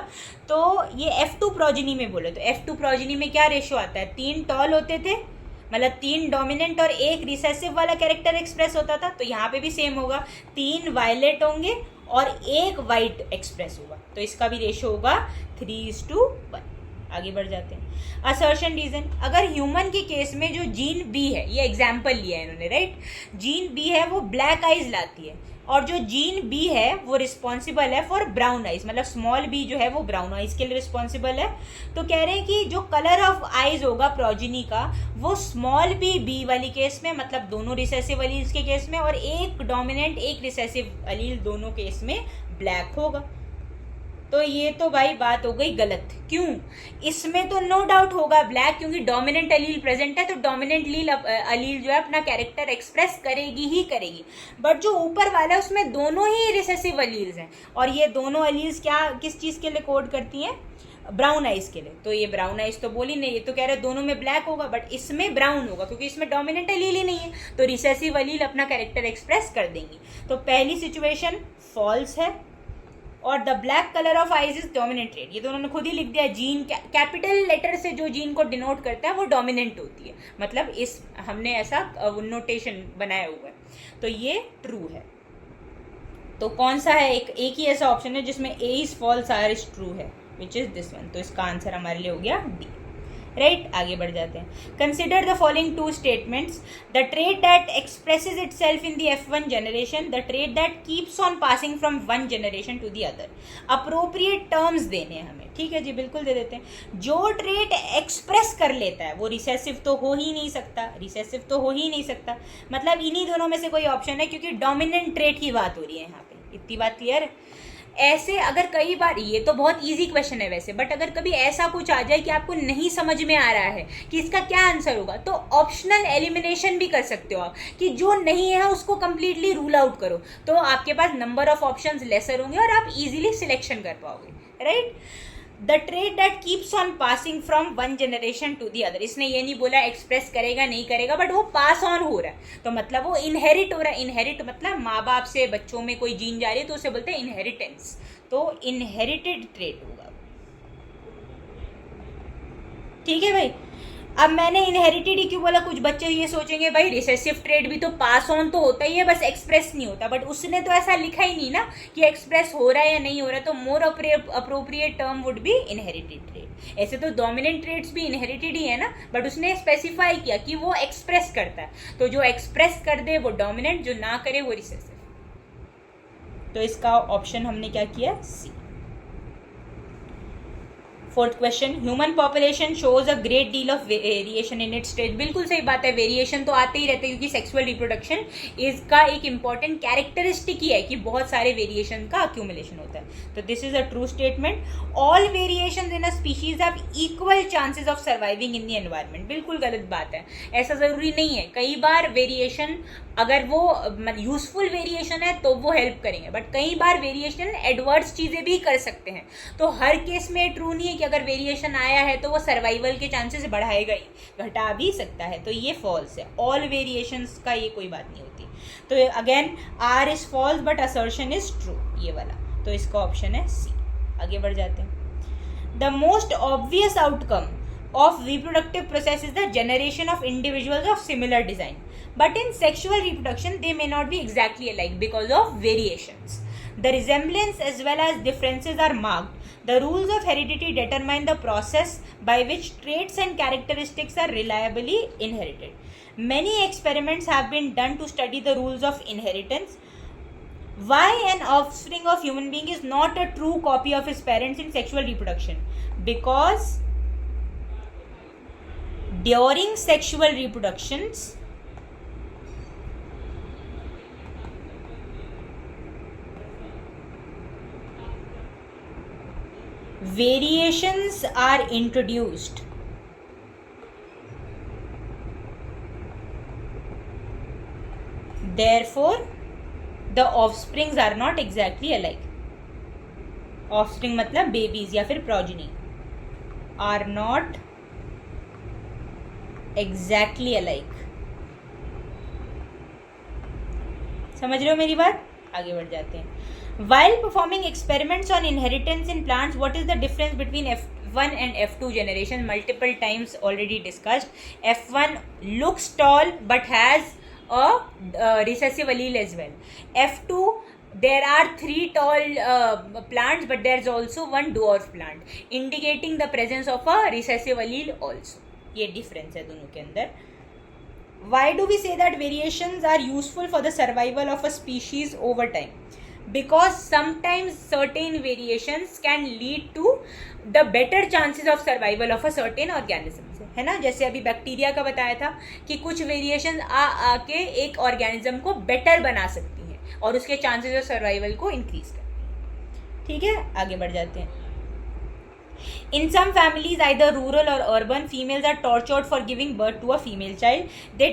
तो ये F2 प्रोजेनी में बोले तो F2 प्रोजेनी में क्या रेशियो आता है, 3 टॉल होते थे, मतलब 3 डोमिनेंट और 1 रिसेसिव वाला कैरेक्टर एक्सप्रेस होता था, तो यहाँ पे भी सेम होगा, 3 वायलेट होंगे और 1 वाइट एक्सप्रेस होगा, तो इसका भी रेशियो होगा 3:1। आगे बढ़ जाते हैं। असर्शन रीजन, अगर ह्यूमन के केस में जो जीन बी है, ये एग्जाम्पल लिया है इन्होंने, राइट, जीन बी है वो ब्लैक आइज लाती है, और जो जीन बी है वो रिस्पॉन्सिबल है फॉर ब्राउन आइज, मतलब स्मॉल बी जो है वो ब्राउन आइज के लिए रिस्पॉन्सिबल है। तो कह रहे हैं कि जो कलर ऑफ आइज होगा प्रोजेनी का वो स्मॉल बी वाली केस में, मतलब दोनों रिसेसिव अलील्स के केस में, और 1 डोमिनेंट 1 रिसेसिव अलील दोनों केस में ब्लैक होगा। तो ये तो भाई बात हो गई गलत। क्यों? इसमें तो नो डाउट होगा ब्लैक, क्योंकि डोमिनेंट अलील प्रेजेंट है, तो डोमिनेंट अलील जो है अपना कैरेक्टर एक्सप्रेस करेगी ही करेगी। बट जो ऊपर वाला है उसमें दोनों ही रिसेसिव अलील्स हैं, और ये दोनों अलील्स क्या किस चीज़ के लिए कोड करती हैं, ब्राउन आइज के लिए। तो ये ब्राउन आइज तो बोली नहीं, ये तो कह रहे दोनों में ब्लैक होगा, बट इसमें ब्राउन होगा क्योंकि इसमें डोमिनेंट एलील ही नहीं है, तो रिसेसिव एलील अपना कैरेक्टर एक्सप्रेस कर देंगी। तो पहली सिचुएशन फॉल्स है, और the black colour of eyes is dominant trait. ये तो उन्होंने खुद ही लिख दिया, जीन कैपिटल लेटर से जो जीन को डिनोट करता है वो डोमिनेंट होती है, मतलब इस हमने ऐसा नोटेशन बनाया हुआ है, तो ये ट्रू है। तो कौन सा है, एक ही ऐसा ऑप्शन है जिसमें A is false R is true है, विच इज दिस वन। तो इसका आंसर हमारे लिए हो गया डी, राइट। आगे बढ़ जाते हैं। Consider the following two statements, the trait that expresses itself in the F1 generation, the trait that keeps on passing from one generation to the other. Appropriate terms देने हैं हमें, ठीक है जी, बिल्कुल दे देते हैं। जो ट्रेट एक्सप्रेस कर लेता है वो रिसेसिव तो हो ही नहीं सकता, रिसेसिव तो हो ही नहीं सकता, मतलब इन्हीं दोनों में से कोई ऑप्शन है, क्योंकि डोमिनेंट ट्रेट की बात हो रही है यहाँ पे। इतनी बात क्लियर है। ऐसे अगर कई बार, ये तो बहुत इजी क्वेश्चन है वैसे, बट अगर कभी ऐसा कुछ आ जाए कि आपको नहीं समझ में आ रहा है कि इसका क्या आंसर होगा, तो ऑप्शनल एलिमिनेशन भी कर सकते हो आप, कि जो नहीं है उसको कंप्लीटली रूल आउट करो, तो आपके पास नंबर ऑफ ऑप्शंस लेसर होंगे और आप इजीली सिलेक्शन कर पाओगे, right. The trait that keeps on passing from one generation to the other, इसने ये नहीं बोला एक्सप्रेस करेगा नहीं करेगा, बट वो पास ऑन हो रहा है, तो मतलब वो इनहेरिट हो रहा है। इनहेरिट मतलब माँ बाप से बच्चों में कोई जीन जा रही है तो उसे बोलते हैं इनहेरिटेंस, तो इनहेरिटेड ट्रेट होगा, ठीक है भाई। अब मैंने इनहेरिटेड ही क्यों बोला, कुछ बच्चे ये सोचेंगे भाई रिसेसिव ट्रेट भी तो पास ऑन तो होता ही है, बस एक्सप्रेस नहीं होता, बट उसने तो ऐसा लिखा ही नहीं ना कि एक्सप्रेस हो रहा है या नहीं हो रहा है, तो more appropriate term would be inherited trait. ऐसे तो डोमिनेंट ट्रेट्स भी इनहेरिटेड ही है ना, बट उसने स्पेसिफाई किया कि वो एक्सप्रेस करता है, तो जो एक्सप्रेस कर दे वो डोमिनेंट, जो ना करे वो रिसेसिव। तो इसका ऑप्शन हमने क्या किया, C. Fourth question, human population shows a great deal of variation in its stage. बिल्कुल सही बात है, वेरिएशन तो आते ही रहते हैं, क्योंकि सेक्सुअल रिप्रोडक्शन इसका एक इंपॉर्टेंट कैरेक्टरिस्टिक ही है कि बहुत सारे वेरिएशन का अक्यूमुलेशन होता है। तो this is a true statement. All variations in a species have equal chances of surviving in the environment. बिल्कुल गलत बात है, ऐसा जरूरी नहीं है। कई बार वेरिएशन अगर वो यूजफुल वेरिएशन है तो वो हेल्प करेंगे, बट कई बार वेरिएशन एडवर्स चीज़ें भी कर सकते हैं, तो हर केस में ट्रू नहीं है कि अगर वेरिएशन आया है तो वो सर्वाइवल के चांसेस बढ़ाएगा ही, घटा भी सकता है, तो ये फॉल्स है। ऑल वेरिएशंस का ये कोई बात नहीं होती। तो again R is false but assertion is true, ये वाला, तो इसका ऑप्शन है सी। आगे बढ़ जाते हैं। The most obvious outcome of reproductive process is the generation of individuals of similar design, but in sexual reproduction they may not be exactly alike because of variations. The resemblance as well as differences are marked. The rules of heredity determine the process by which traits and characteristics are reliably inherited. Many experiments have been done to study the rules of inheritance. Why an offspring of human being is not a true copy of his parents in sexual reproduction? Because during sexual reproductions variations are introduced, therefore the offsprings are not exactly alike. offspring मतलब babies या फिर progeny are not exactly alike. समझ रहे हो मेरी बात? आगे बढ़ जाते हैं। While performing experiments on inheritance in plants, what is the difference between F1 and F2 generation? Multiple times already discussed. F1 looks tall but has a recessive allele as well. F2 there are 3 tall plants, but there is also one dwarf plant, indicating the presence of a recessive allele also. ये difference है दोनों के अंदर. Why do we say that variations are useful for the survival of a species over time? Because sometimes certain variations can lead to the better chances of survival of a certain organism, है ना. जैसे अभी bacteria का बताया था कि कुछ variation आके एक ऑर्गेनिज्म को बेटर बना सकती हैं और उसके चांसेस ऑफ सर्वाइवल को इंक्रीज करती हैं. ठीक है, आगे बढ़ जाते हैं. In some families, either rural or urban, females are tortured for giving birth to a female child. They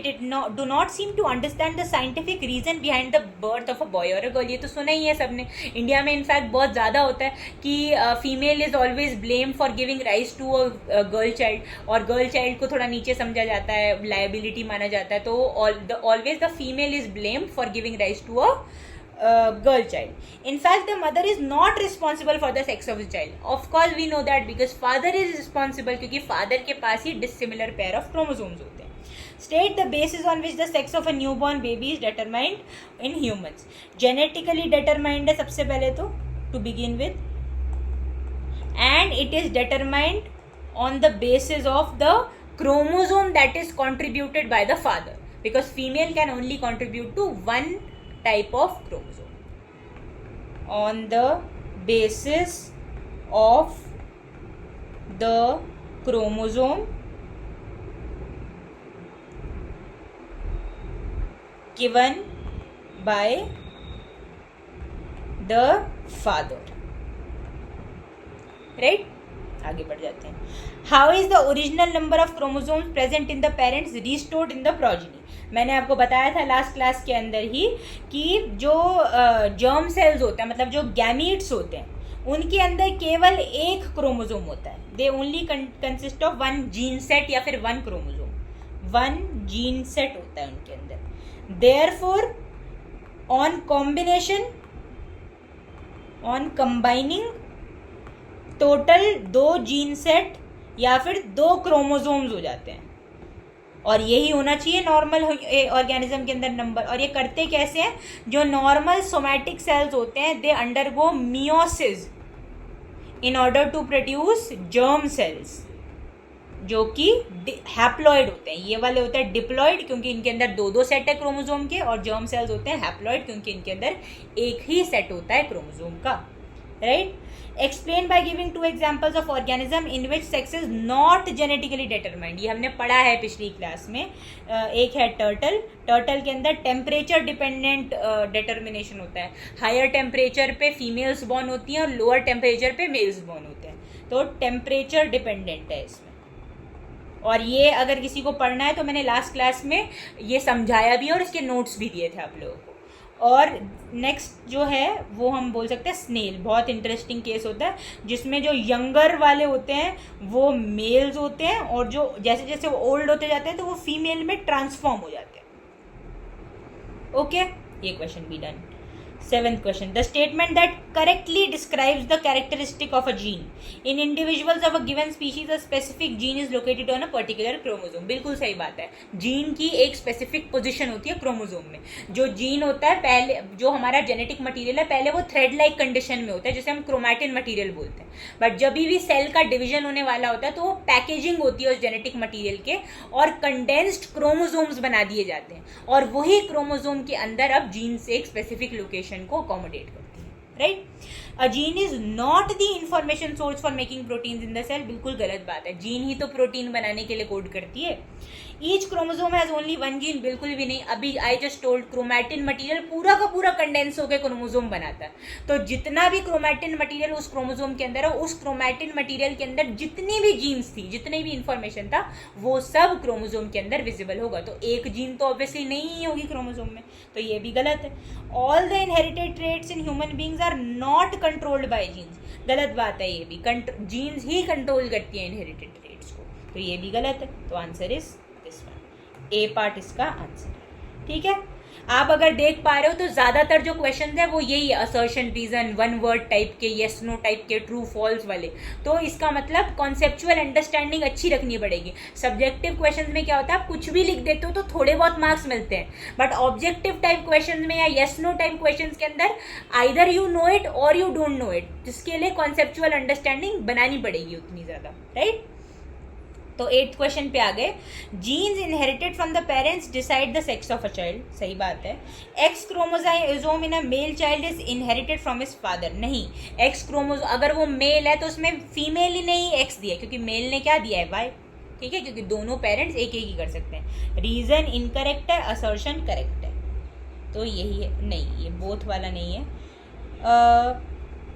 do not seem to understand the scientific reason behind the birth of a boy or a girl. ये तो सुना ही है सबने. India में in fact बहुत ज़्यादा होता है कि female is always blame for giving rise to a girl child, और गर्ल चाइल्ड को थोड़ा नीचे समझा जाता है, लायबिलिटी माना जाता है. तो always the female is blame for giving rise to a girl child. In fact, the mother is not responsible for the sex of the child. Of course we know that because father is responsible, क्योंकि father के पास ही dissimilar pair of chromosomes होते हैं. State the basis on which the sex of a newborn baby is determined in humans. Genetically determined है सबसे पहले तो to begin with, and it is determined on the basis of the chromosome that is contributed by the father, because female can only contribute to one type of chromosome. On the basis of the chromosome given by the father. Right? आगे बढ़ जाते हैं. How is the original number of chromosomes present in the parents restored in the progeny? मैंने आपको बताया था last class के अंदर ही कि जो जर्म सेल्स होते हैं, मतलब जो गैमीट्स होते हैं, उनके अंदर केवल एक क्रोमोसोम होता है. They only consist of one gene set या फिर one chromosome. One gene set होता है उनके अंदर. Therefore on combination, on combining, total 2 gene set या फिर 2 क्रोमोसोम्स हो जाते हैं. और यही होना चाहिए नॉर्मल ऑर्गेनिज्म के अंदर नंबर. और ये करते कैसे हैं? जो नॉर्मल सोमैटिक सेल्स होते हैं, they undergo meiosis in order to produce germ cells, जो कि हैप्लॉइड होते हैं. ये वाले होते हैं डिप्लॉइड, क्योंकि इनके अंदर 2 सेट है क्रोमोसोम के, और जर्म सेल्स होते हैं हैप्लॉइड, क्योंकि इनके अंदर एक ही सेट होता है क्रोमोसोम का. Right? Explain by giving 2 examples of organism in which sex is not genetically determined. ये हमने पढ़ा है पिछली क्लास में. एक है टर्टल. टर्टल के अंदर टेम्परेचर डिपेंडेंट डिटर्मिनेशन होता है. हायर टेम्परेचर पे फीमेल्स बॉर्न होती हैं और लोअर टेम्परेचर पे मेल्स बॉर्न होते हैं. तो टेम्परेचर डिपेंडेंट है इसमें. और ये अगर किसी को पढ़ना है तो मैंने लास्ट क्लास में ये समझाया भी और इसके नोट्स भी दिए थे आप लोगों को. और नेक्स्ट जो है वो हम बोल सकते हैं स्नेल. बहुत इंटरेस्टिंग केस होता है जिसमें जो यंगर वाले होते हैं वो मेल्स होते हैं, और जो जैसे जैसे वो ओल्ड होते जाते हैं तो वो फीमेल में ट्रांसफॉर्म हो जाते हैं. ओके, ये क्वेश्चन भी done. 7th question. The statement that correctly describes the characteristic of a gene. In individuals of a given species, a specific gene is located on a particular chromosome. बिल्कुल सही बात है. Gene की एक specific position होती है chromosome में. जो जीन होता है पहले, जो हमारा जेनेटिक मटेरियल है, पहले वो थ्रेड लाइक कंडीशन में होता है, जिसे हम क्रोमैटिन मटेरियल बोलते हैं. बट जब भी सेल का डिवीजन होने वाला होता है तो वो पैकेजिंग होती है उस जेनेटिक मटेरियल के, और कंडेंस्ड क्रोमोसोम्स बना दिए जाते हैं, और वही क्रोमोसोम के अंदर अब जीन से एक स्पेसिफिक लोकेशन को अकोमोडेट करती है. Right? A gene is not the information source for making proteins in the cell. बिल्कुल गलत बात है. जीन ही तो प्रोटीन बनाने के लिए कोड करती है. Each chromosome has only 1 gene. बिल्कुल भी नहीं. अभी I just told chromatin material पूरा का पूरा कंडेंस होकर क्रोमोसोम बनाता है. तो जितना भी क्रोमैटिन मटेरियल उस क्रोमोसोम के अंदर है, उस क्रोमैटिन मटेरियल के अंदर जितनी भी जीन्स थी, जितनी भी इंफॉर्मेशन था, वो सब क्रोमोसोम के अंदर विजिबल होगा. तो एक जीन तो ऑब्वियसली नहीं होगी क्रोमोसोम में, तो ये भी गलत है. All the inherited traits in human beings are not controlled by genes. गलत बात है ये भी. जीन्स ही कंट्रोल करती है इनहेरिटेड ट्रेट्स को, तो ये भी गलत है. तो answer is this one. A part इसका आंसर है. ठीक है? आप अगर देख पा रहे हो तो ज्यादातर जो क्वेश्चन है वो यही है, असर्शन, रीजन, 1 वर्ड टाइप के, येस नो टाइप के, ट्रू फॉल्स वाले. तो इसका मतलब कॉन्सेप्चुअल अंडरस्टैंडिंग अच्छी रखनी पड़ेगी. सब्जेक्टिव क्वेश्चन में क्या होता है, आप कुछ भी लिख देते हो तो थोड़े बहुत मार्क्स मिलते हैं, बट ऑब्जेक्टिव टाइप क्वेश्चन में या येस नो टाइप क्वेश्चन के अंदर आइदर यू नो इट और यू डोंट नो इट, जिसके लिए कॉन्सेप्चुअल अंडरस्टैंडिंग बनानी पड़ेगी उतनी ज्यादा. राइट? तो 8th क्वेश्चन पे आ गए. Genes inherited from the parents decide the sex of a child. सही बात है. X chromosome in a male child is inherited from his father. नहीं, एक्स क्रोमोसोम अगर वो मेल है तो उसमें फीमेल ही नहीं एक्स दिया, क्योंकि मेल ने क्या दिया है, वाई. ठीक है? क्योंकि दोनों पेरेंट्स एक ही कर सकते हैं. रीजन इनकरेक्ट है, असर्शन करेक्ट है. तो यही है. नहीं, ये बोथ वाला नहीं है.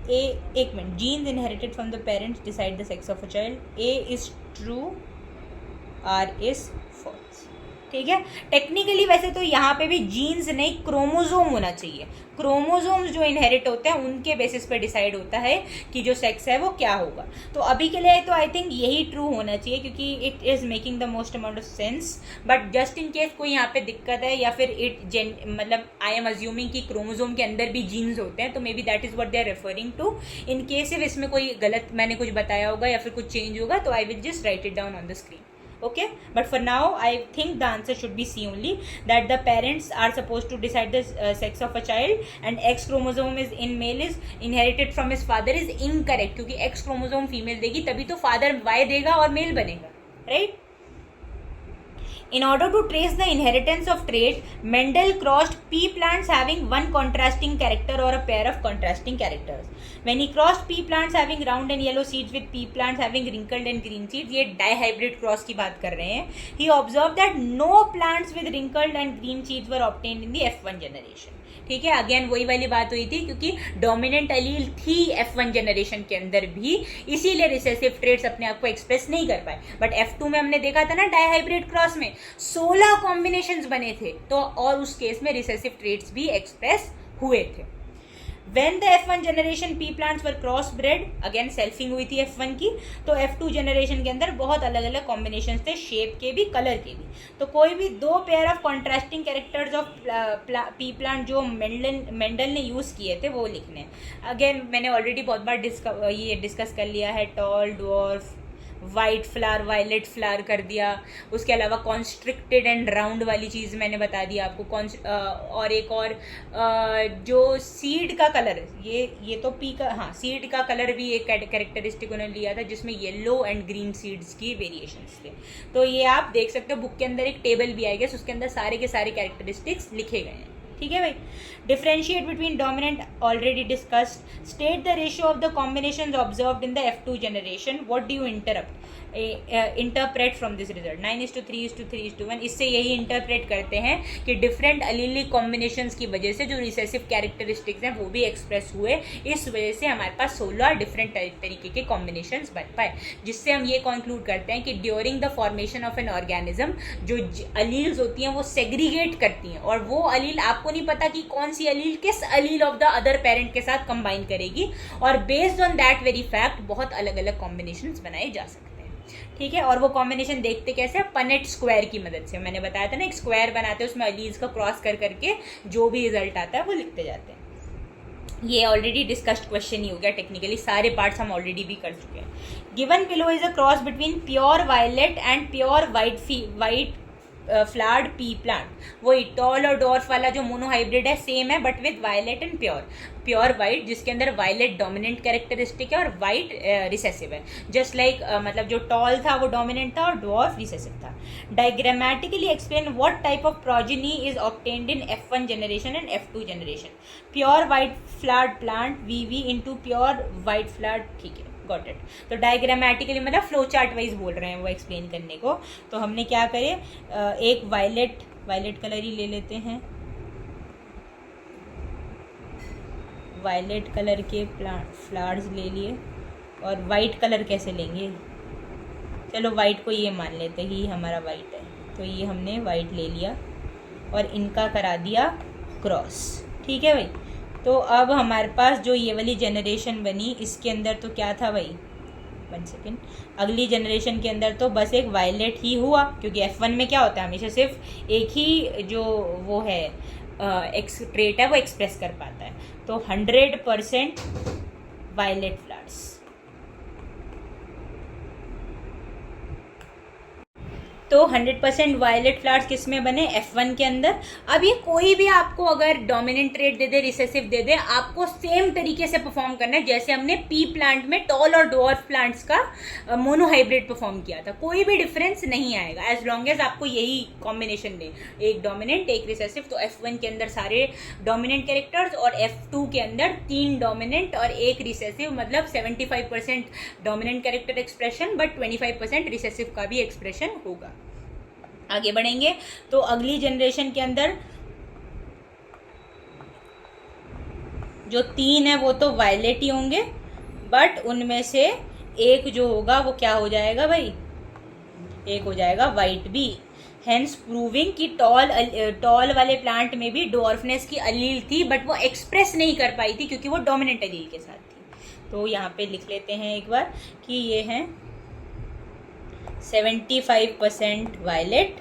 एक minute, genes inherited from the parents decide the sex of a child, A is true, R is false. ठीक है, टेक्निकली वैसे तो यहाँ पे भी जीन्स नहीं क्रोमोजोम होना चाहिए, क्रोमोजोम्स जो इनहेरिट होते हैं उनके बेसिस पे डिसाइड होता है कि जो सेक्स है वो क्या होगा। तो अभी के लिए तो आई थिंक यही ट्रू होना चाहिए क्योंकि it is making the most amount of sense. But just in case कोई यहाँ पे दिक्कत है या फिर मतलब आई एम अज्यूमिंग कि क्रोमोजोम के अंदर भी जीन्स होते हैं, तो may be that is what they are referring to. In case if इसमें कोई गलत मैंने कुछ बताया होगा या फिर कुछ चेंज होगा तो I will just right it down on the screen. Okay, but for now I think the answer should be C only, that the parents are supposed to decide the sex of a child, and X chromosome is in male is inherited from his father is incorrect, क्योंकि X chromosome female देगी तभी तो father Y देगा और male बनेगा, right? In order to trace the inheritance of trait, Mendel crossed pea plants having one contrasting character or a pair of contrasting characters. When he crossed pea plants having round and yellow seeds with pea plants having wrinkled and green seeds, ये dihybrid cross की बात कर रहे हैं, he observed that no plants with wrinkled and green seeds were obtained in the F1 generation. ठीक है, again वही वाली बात हुई थी क्योंकि डोमिनेंट एलील थी F1 जनरेशन के अंदर भी, इसीलिए रिसेसिव ट्रेट्स अपने आप को एक्सप्रेस नहीं कर पाए। बट F2 में हमने देखा था ना, डाइहाइब्रिड क्रॉस में 16 कॉम्बिनेशंस बने थे, तो और उस केस में रिसेसिव ट्रेट्स भी एक्सप्रेस हुए थे। When the F1 generation pea plants were crossbred, again selfing हुई थी F1 की, तो F2 जनरेशन के अंदर बहुत अलग अलग कॉम्बिनेशंस थे, शेप के भी कलर के भी। तो कोई भी दो pair of contrasting characters of P plant जो मेंडल ने यूज़ किए थे वो लिखने। अगेन मैंने ऑलरेडी बहुत बार ये डिस्कस कर लिया है, tall, dwarf, white flower, violet flower कर दिया, उसके अलावा कॉन्स्ट्रिक्टेड एंड राउंड वाली चीज़ मैंने बता दिया आपको। और एक और जो सीड का कलर, ये तो पी का, हाँ सीड का कलर भी एक कैरेक्टरिस्टिक उन्होंने लिया था जिसमें येलो एंड ग्रीन सीड्स की वेरिएशंस थे। तो ये आप देख सकते हो, बुक के अंदर एक टेबल भी आएगा, उसके अंदर सारे के सारे कैरेक्टरिस्टिक्स लिखे गए हैं। ठीक है भाई, differentiate between dominant already discussed, state the ratio of the combinations observed in the F2 generation, what do you interpret from this result? 9:3:3:1, इससे यही इंटरप्रेट करते हैं कि डिफरेंट अलीलिक कॉम्बिनेशंस की वजह से जो रिसेसिव कैरेक्टरिस्टिक्स हैं वो भी एक्सप्रेस हुए, इस वजह से हमारे पास 16 डिफरेंट तरीके के कॉम्बिनेशंस बन पाए, जिससे हम ये कंक्लूड करते हैं कि during the formation of an organism जो अलील्स होती हैं वो सेग्रीगेट करती हैं, और वो अलील आपको नहीं पता कि कौन सी अलील किस अलील ऑफ द अदर पेरेंट के साथ कंबाइन करेगी, और based on that very fact बहुत अलग अलग कॉम्बिनेशंस बनाए जा सकते हैं। ठीक है, और वो कॉम्बिनेशन देखते कैसे? पनेट स्क्वायर की मदद से। मैंने बताया था ना, एक स्क्वायर बनाते हैं, उसमें अलील्स का क्रॉस कर करके जो भी रिजल्ट आता है वो लिखते जाते हैं। ये ऑलरेडी डिस्कस्ड क्वेश्चन ही हो गया, टेक्निकली सारे पार्ट्स हम ऑलरेडी भी कर चुके हैं। Given below is a cross between pure violet and pure white flowered pea plant. वही टॉल और डॉर्फ वाला जो मोनोहाइब्रिड है सेम है, but with violet and pure white, जिसके अंदर वायलेट डोमिनेंट कैरेक्टरिस्टिक है और वाइट रिसेसिव है। जस्ट लाइक मतलब जो टॉल था वो डोमिनेंट था और डॉर्फ रिसेसिव था। Diagrammatically explain what type of progeny is obtained in F1 generation and F2 generation. Pure white flowered plant VV into pure white flowered, ठीक है, गॉट इट। तो डायग्रामेटिकली मतलब फ्लो चार्ट वाइज बोल रहे हैं वो explain करने को। तो हमने क्या करे, एक वायलेट कलर ही ले लेते हैं, वायलेट कलर के फ्लावर्स ले लिए, और वाइट कलर कैसे लेंगे? चलो वाइट को ये मान लेते हैं कि हमारा वाइट है, तो ये हमने वाइट ले लिया और इनका करा दिया क्रॉस। ठीक है भाई, तो अब हमारे पास जो ये वाली जनरेशन बनी, इसके अंदर तो क्या था भाई, 1 सेकेंड, अगली जनरेशन के अंदर तो बस एक वायलेट ही हुआ, क्योंकि F1 में क्या होता है, हमेशा सिर्फ एक ही जो वो है ट्रेट है वो एक्सप्रेस कर पाता है। तो 100% वायलेट फ्लावर्स। तो 100% वायलेट फ्लावर्स किस में बने? F1 के अंदर। अब ये कोई भी आपको अगर डोमिनेंट ट्रेट दे दे, रिसेसिव दे दे, आपको सेम तरीके से परफॉर्म करना है जैसे हमने पी प्लांट में टॉल और डॉर्फ प्लांट्स का मोनोहाइब्रिड परफॉर्म किया था। कोई भी डिफरेंस नहीं आएगा एज लॉन्ग एज आपको यही कॉम्बिनेशन दे, एक डोमिनेंट एक रिसेसिव। तो F1 के अंदर सारे डोमिनेंट कैरेक्टर्स और F2 के अंदर 3 डोमिनेंट और 1 रिसेसिव, मतलब 75% dominant character expression but 25% recessive का भी एक्सप्रेशन होगा। आगे बढ़ेंगे तो अगली जनरेशन के अंदर जो 3 है वो तो वायलेट ही होंगे, बट उनमें से एक जो होगा वो क्या हो जाएगा भाई, एक हो जाएगा वाइट भी। हेंस प्रूविंग कि टॉल वाले प्लांट में भी डॉर्फनेस की अलील थी, बट वो एक्सप्रेस नहीं कर पाई थी क्योंकि वो डोमिनेंट अलील के साथ थी। तो यहाँ पे लिख लेते हैं एक बार कि ये हैं 75% वायलेट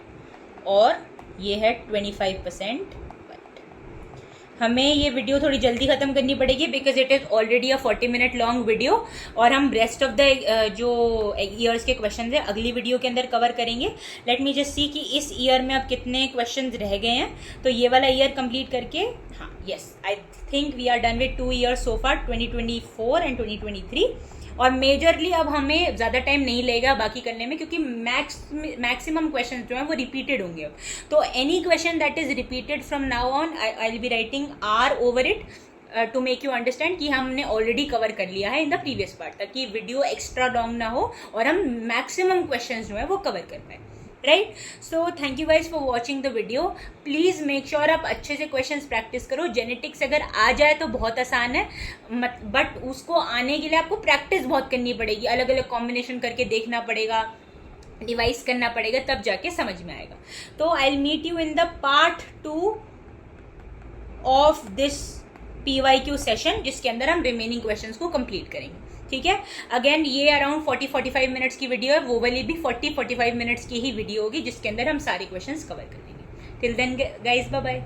और ये है 25% वाइट। हमें ये वीडियो थोड़ी जल्दी ख़त्म करनी पड़ेगी because it is already a 40 minute long video, और हम रेस्ट ऑफ द जो ईयर्स के क्वेश्चन है अगली वीडियो के अंदर कवर करेंगे। लेट मी जस्ट सी कि इस ईयर में अब कितने क्वेश्चन रह गए हैं। तो ये वाला ईयर कंप्लीट करके, हाँ yes, I think we are done with 2 years so far, 2024 and 2023। और मेजरली अब हमें ज़्यादा टाइम नहीं लगेगा बाकी करने में, क्योंकि मैक्सिमम क्वेश्चन जो हैं वो रिपीटेड होंगे। तो any question that is repeated from now on I will be writing R over it to make you understand कि हमने ऑलरेडी कवर कर लिया है इन द प्रीवियस पार्ट, ताकि वीडियो एक्स्ट्रा लॉन्ग ना हो और हम मैक्सिमम क्वेश्चन जो है वो कवर कर पाए, right. So thank you guys for watching the video. Please make sure आप अच्छे से क्वेश्चंस प्रैक्टिस करो। जेनेटिक्स अगर आ जाए तो बहुत आसान है, बट उसको आने के लिए आपको प्रैक्टिस बहुत करनी पड़ेगी, अलग अलग कॉम्बिनेशन करके देखना पड़ेगा, डिवाइस करना पड़ेगा, तब जाके समझ में आएगा। तो I will meet you in the part 2 of this PYQ session, जिसके अंदर हम रिमेनिंग क्वेश्चंस को कंप्लीट करेंगे, ठीक है। अगेन ये अराउंड 40-45 मिनट्स की वीडियो है, वो वाली भी 40-45 मिनट्स की ही वीडियो होगी जिसके अंदर हम सारे क्वेश्चंस कवर कर लेंगे। Till then guys, bye bye.